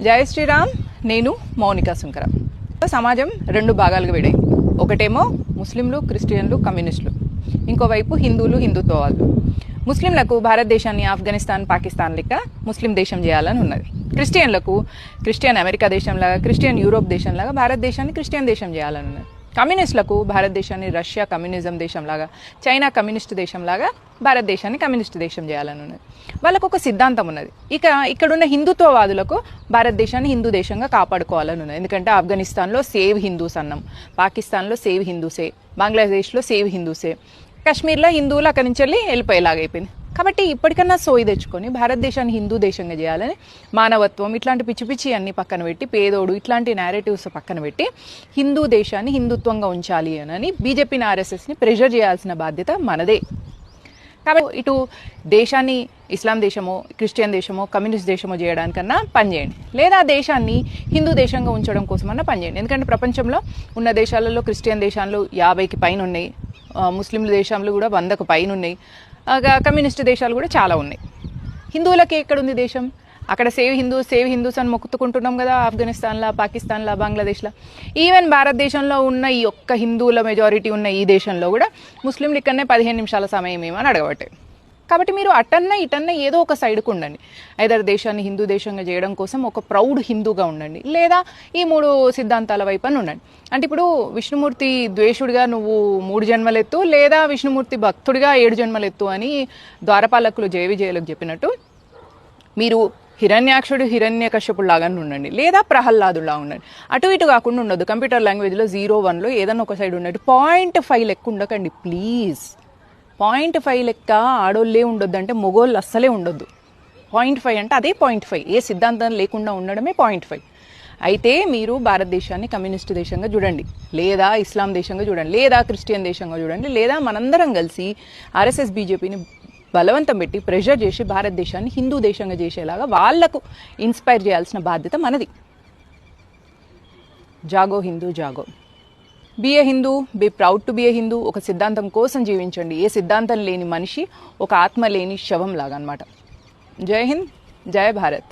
జై శ్రీరామ్. నేను మౌనికా సుంకర. సమాజం రెండు భాగాలుగా విడాయి. ఒకటేమో ముస్లింలు, క్రిస్టియన్లు, కమ్యూనిస్టులు, ఇంకోవైపు హిందువులు, హిందుత్వవాదులు. ముస్లింలకు భారతదేశాన్ని ఆఫ్ఘనిస్తాన్, పాకిస్తాన్ లెక్క ముస్లిం దేశం చేయాలని ఉన్నది. క్రిస్టియన్లకు క్రిస్టియన్ అమెరికా దేశంలాగా, క్రిస్టియన్ యూరోప్ దేశంలాగా భారతదేశాన్ని క్రిస్టియన్ దేశం చేయాలని ఉన్నది. కమ్యూనిస్టులకు భారతదేశాన్ని రష్యా కమ్యూనిజం దేశంలాగా, చైనా కమ్యూనిస్ట్ దేశంలాగా భారతదేశాన్ని కమ్యూనిస్ట్ దేశం చేయాలని ఉన్నది. వాళ్ళకు ఒక సిద్ధాంతం ఉన్నది. ఇక్కడున్న హిందుత్వవాదులకు భారతదేశాన్ని హిందూ దేశంగా కాపాడుకోవాలని ఉన్నది. ఎందుకంటే ఆఫ్ఘనిస్తాన్లో సేవ్ హిందూస్ అన్నాం, పాకిస్తాన్లో సేవ్ హిందూసే, బంగ్లాదేశ్లో సేవ్ హిందూసే, కాశ్మీర్లో హిందువులు అక్కడి నుంచి వెళ్ళిపోయేలాగైపోయింది. కాబట్టి ఇప్పటికన్నా సోయి తెచ్చుకొని భారతదేశాన్ని హిందూ దేశంగా చేయాలని మానవత్వం ఇట్లాంటి పిచ్చి పిచ్చి అన్ని పక్కన పెట్టి, పేదోడు ఇట్లాంటి నేరేటివ్స్ పక్కన పెట్టి హిందూ దేశాన్ని హిందుత్వంగా ఉంచాలి అని బీజేపీని, ఆర్ఎస్ఎస్ని ప్రెషర్ చేయాల్సిన బాధ్యత మనదే. కాబట్టి ఇటు దేశాన్ని ఇస్లాం దేశమో, క్రిస్టియన్ దేశమో, కమ్యూనిస్ట్ దేశమో చేయడానికన్నా పనిచేయండి, లేదా దేశాన్ని హిందూ దేశంగా ఉంచడం కోసమన్నా పనిచేయండి. ఎందుకంటే ప్రపంచంలో ఉన్న దేశాలలో క్రిస్టియన్ దేశాలు 50కి పైన ఉన్నాయి, ముస్లింల దేశాలు కూడా 100కు పైన ఉన్నాయి, కమ్యూనిస్ట్ దేశాలు కూడా చాలా ఉన్నాయి. హిందువులకి ఎక్కడుంది దేశం? అక్కడ సేవ్ హిందూస్ అని మొక్కుతుకుంటున్నాం కదా, ఆఫ్ఘనిస్తాన్లో, పాకిస్తాన్లో, బంగ్లాదేశ్లో. ఈవెన్ భారతదేశంలో ఉన్న ఈ ఒక్క హిందువుల మెజారిటీ ఉన్న ఈ దేశంలో కూడా ముస్లింలు ఇక్కడనే 15 నిమిషాల సమయం ఏమని అడగబట్టే. కాబట్టి మీరు అటన్నా ఇటన్నా ఏదో ఒక సైడ్కు ఉండండి. ఐదర్ దేశాన్ని హిందూ దేశంగా చేయడం కోసం ఒక ప్రౌడ్ హిందూగా ఉండండి, లేదా ఈ 3 సిద్ధాంతాల వైపు ఉండండి. అంటే ఇప్పుడు విష్ణుమూర్తి ద్వేషుడిగా నువ్వు 3 జన్మలెత్తు, లేదా విష్ణుమూర్తి భక్తుడిగా 7 జన్మలెత్తు అని ద్వారపాలకులు జయవిజయులకు చెప్పినట్టు మీరు హిరణ్యాక్షుడు, హిరణ్యకశ్యపుడు లాగానే ఉండండి, లేదా ప్రహ్లాదులా ఉండండి. అటు ఇటు కాకుండా ఉండొద్దు. కంప్యూటర్ లాంగ్వేజ్లో 0, 1లో ఏదన్నా ఒక సైడ్ ఉండదు. 0.5 లెక్క ఉండకండి ప్లీజ్. 0.5 లెక్క ఆడోళ్ళే ఉండొద్దు, అంటే మొగోళ్ళు అస్సలే ఉండొద్దు. 0.5 అంటే అదే 0.5. ఏ సిద్ధాంతం లేకుండా ఉండడమే 0.5. అయితే మీరు భారతదేశాన్ని కమ్యూనిస్ట్ దేశంగా చూడండి, లేదా ఇస్లాం దేశంగా చూడండి, లేదా క్రిస్టియన్ దేశంగా చూడండి, లేదా మనందరం కలిసి ఆర్ఎస్ఎస్ బీజేపీని బలవంతం పెట్టి ప్రెషర్ చేసి భారతదేశాన్ని హిందూ దేశంగా చేసేలాగా వాళ్లకు ఇన్స్పైర్ చేయాల్సిన బాధ్యత మనది. జాగో హిందూ జాగో. Be a Hindu, be proud to be a Hindu. ఒక సిద్ధాంతం కోసం జీవించండి. ఏ సిద్ధాంతం లేని మనిషి ఒక ఆత్మ లేని శవం లాగా అనమాట. జై హింద్, జై భారత్.